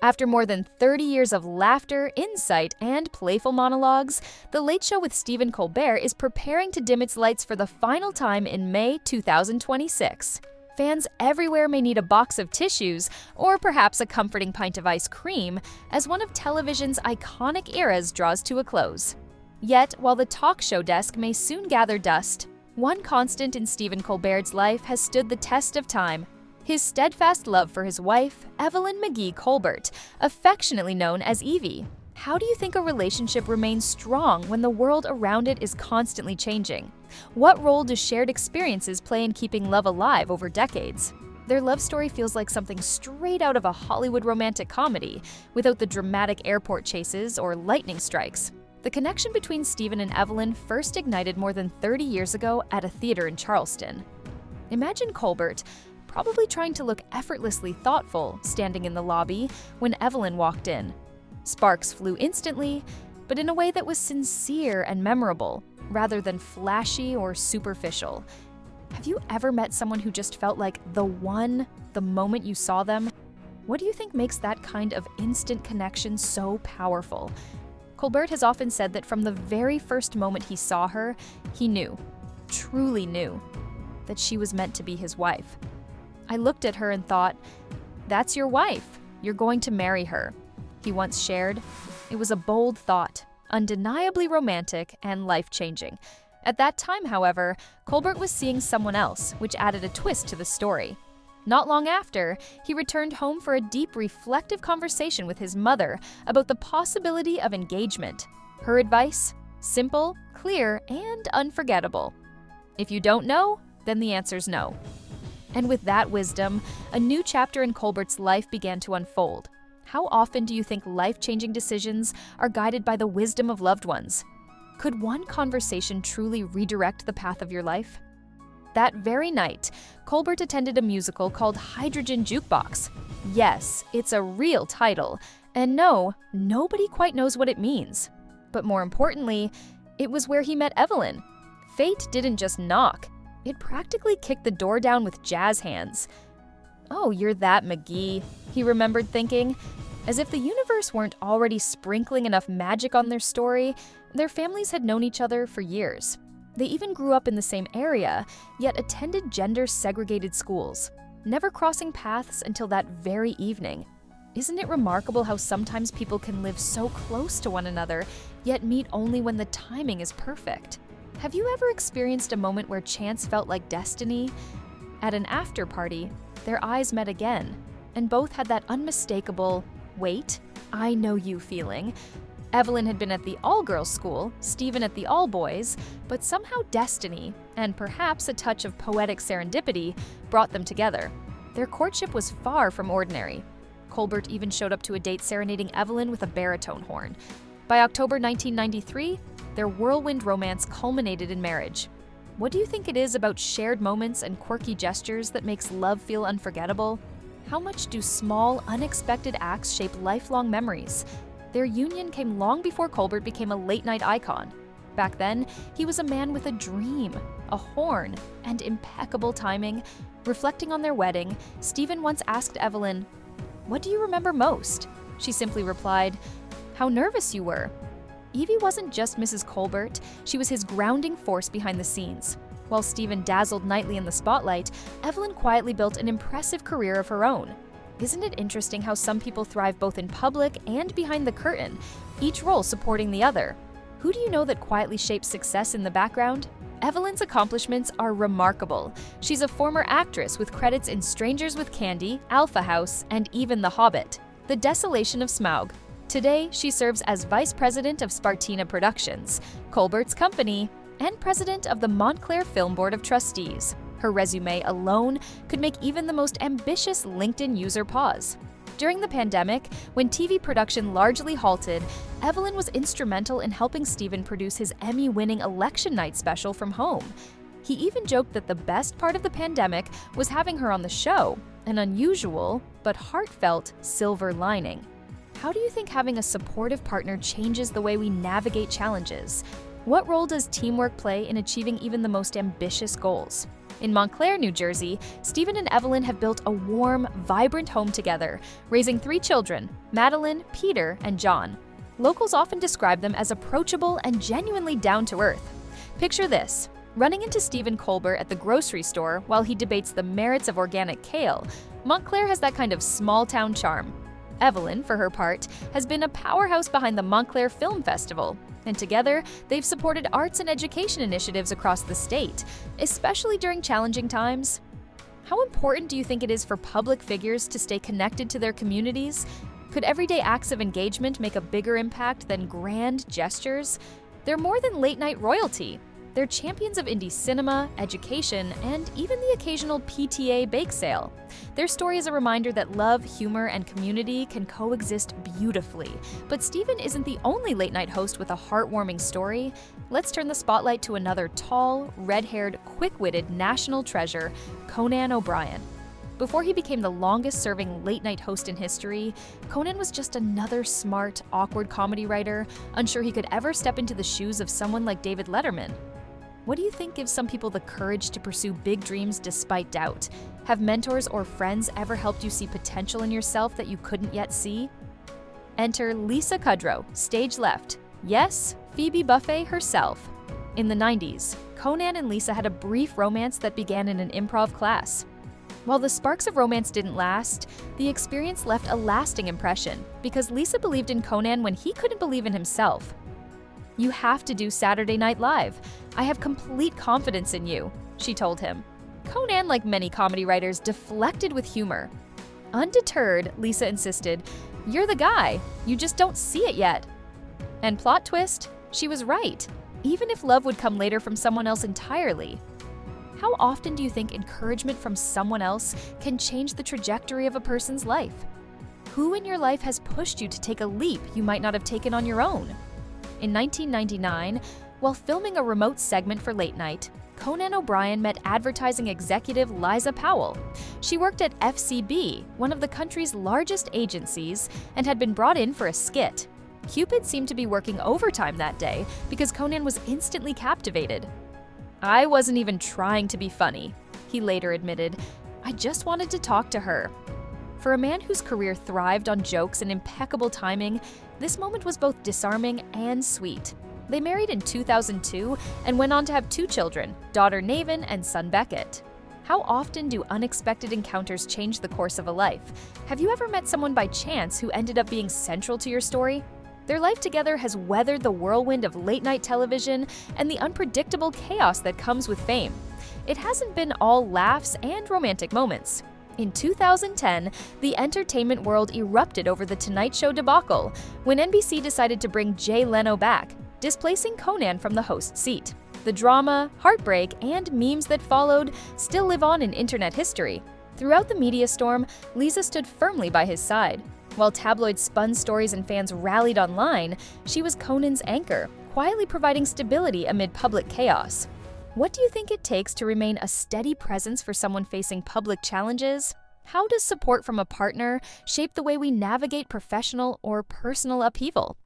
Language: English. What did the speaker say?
After more than 30 years of laughter, insight, and playful monologues, The Late Show with Stephen Colbert is preparing to dim its lights for the final time in May 2026. Fans everywhere may need a box of tissues, or perhaps a comforting pint of ice cream, as one of television's iconic eras draws to a close. Yet, while the talk show desk may soon gather dust, one constant in Stephen Colbert's life has stood the test of time: his steadfast love for his wife, Evelyn McGee Colbert, affectionately known as Evie. How do you think a relationship remains strong when the world around it is constantly changing? What role do shared experiences play in keeping love alive over decades? Their love story feels like something straight out of a Hollywood romantic comedy, without the dramatic airport chases or lightning strikes. The connection between Stephen and Evelyn first ignited more than 30 years ago at a theater in Charleston. Imagine Colbert, probably trying to look effortlessly thoughtful, standing in the lobby when Evelyn walked in. Sparks flew instantly, but in a way that was sincere and memorable, rather than flashy or superficial. Have you ever met someone who just felt like the one the moment you saw them? What do you think makes that kind of instant connection so powerful? Colbert has often said that from the very first moment he saw her, he knew, truly knew, that she was meant to be his wife. "I looked at her and thought, that's your wife. You're going to marry her," he once shared. It was a bold thought, undeniably romantic and life-changing. At that time, however, Colbert was seeing someone else, which added a twist to the story. Not long after, he returned home for a deep, reflective conversation with his mother about the possibility of engagement. Her advice? Simple, clear, and unforgettable. If you don't know, then the answer's no. And with that wisdom, a new chapter in Colbert's life began to unfold. How often do you think life-changing decisions are guided by the wisdom of loved ones? Could one conversation truly redirect the path of your life? That very night, Colbert attended a musical called Hydrogen Jukebox. Yes, it's a real title, and no, nobody quite knows what it means. But more importantly, it was where he met Evelyn. Fate didn't just knock. It practically kicked the door down with jazz hands. "Oh, you're that McGee," he remembered thinking. As if the universe weren't already sprinkling enough magic on their story, their families had known each other for years. They even grew up in the same area, yet attended gender-segregated schools, never crossing paths until that very evening. Isn't it remarkable how sometimes people can live so close to one another, yet meet only when the timing is perfect? Have you ever experienced a moment where chance felt like destiny? At an after-party, their eyes met again, and both had that unmistakable, "Wait, I know you" feeling. Evelyn had been at the all-girls school, Stephen at the all-boys, but somehow destiny, and perhaps a touch of poetic serendipity, brought them together. Their courtship was far from ordinary. Colbert even showed up to a date serenading Evelyn with a baritone horn. By October 1993, their whirlwind romance culminated in marriage. What do you think it is about shared moments and quirky gestures that makes love feel unforgettable? How much do small, unexpected acts shape lifelong memories? Their union came long before Colbert became a late-night icon. Back then, he was a man with a dream, a horn, and impeccable timing. Reflecting on their wedding, Stephen once asked Evelyn, "What do you remember most?" She simply replied, "How nervous you were." Evie wasn't just Mrs. Colbert, she was his grounding force behind the scenes. While Stephen dazzled nightly in the spotlight, Evelyn quietly built an impressive career of her own. Isn't it interesting how some people thrive both in public and behind the curtain, each role supporting the other? Who do you know that quietly shapes success in the background? Evelyn's accomplishments are remarkable. She's a former actress with credits in Strangers with Candy, Alpha House, and even The Hobbit. The Desolation of Smaug. Today, she serves as Vice President of Spartina Productions, Colbert's company, and President of the Montclair Film Board of Trustees. Her resume alone could make even the most ambitious LinkedIn user pause. During the pandemic, when TV production largely halted, Evelyn was instrumental in helping Stephen produce his Emmy-winning election night special from home. He even joked that the best part of the pandemic was having her on the show, an unusual but heartfelt silver lining. How do you think having a supportive partner changes the way we navigate challenges? What role does teamwork play in achieving even the most ambitious goals? In Montclair, New Jersey, Stephen and Evelyn have built a warm, vibrant home together, raising 3 children, Madeline, Peter, and John. Locals often describe them as approachable and genuinely down-to-earth. Picture this: running into Stephen Colbert at the grocery store while he debates the merits of organic kale. Montclair has that kind of small-town charm. Evelyn, for her part, has been a powerhouse behind the Montclair Film Festival, and together they've supported arts and education initiatives across the state, especially during challenging times. How important do you think it is for public figures to stay connected to their communities? Could everyday acts of engagement make a bigger impact than grand gestures? They're more than late-night royalty. They're champions of indie cinema, education, and even the occasional PTA bake sale. Their story is a reminder that love, humor, and community can coexist beautifully. But Stephen isn't the only late-night host with a heartwarming story. Let's turn the spotlight to another tall, red-haired, quick-witted national treasure, Conan O'Brien. Before he became the longest-serving late-night host in history, Conan was just another smart, awkward comedy writer, unsure he could ever step into the shoes of someone like David Letterman. What do you think gives some people the courage to pursue big dreams despite doubt? Have mentors or friends ever helped you see potential in yourself that you couldn't yet see? Enter Lisa Kudrow, stage left. Yes, Phoebe Buffay herself. In the 90s, Conan and Lisa had a brief romance that began in an improv class. While the sparks of romance didn't last, the experience left a lasting impression because Lisa believed in Conan when he couldn't believe in himself. "You have to do Saturday Night Live. I have complete confidence in you," she told him. Conan, like many comedy writers, deflected with humor. Undeterred, Lisa insisted, "You're the guy. You just don't see it yet." And plot twist, she was right, even if love would come later from someone else entirely. How often do you think encouragement from someone else can change the trajectory of a person's life? Who in your life has pushed you to take a leap you might not have taken on your own? In 1999, while filming a remote segment for Late Night, Conan O'Brien met advertising executive Liza Powell. She worked at FCB, one of the country's largest agencies, and had been brought in for a skit. Cupid seemed to be working overtime that day because Conan was instantly captivated. "I wasn't even trying to be funny," he later admitted. "I just wanted to talk to her." For a man whose career thrived on jokes and impeccable timing, this moment was both disarming and sweet. They married in 2002 and went on to have 2 children, daughter Naven and son Beckett. How often do unexpected encounters change the course of a life? Have you ever met someone by chance who ended up being central to your story? Their life together has weathered the whirlwind of late-night television and the unpredictable chaos that comes with fame. It hasn't been all laughs and romantic moments. In 2010, the entertainment world erupted over The Tonight Show debacle when NBC decided to bring Jay Leno back, displacing Conan from the host seat. The drama, heartbreak, and memes that followed still live on in internet history. Throughout the media storm, Lisa stood firmly by his side. While tabloids spun stories and fans rallied online, she was Conan's anchor, quietly providing stability amid public chaos. What do you think it takes to remain a steady presence for someone facing public challenges? How does support from a partner shape the way we navigate professional or personal upheaval?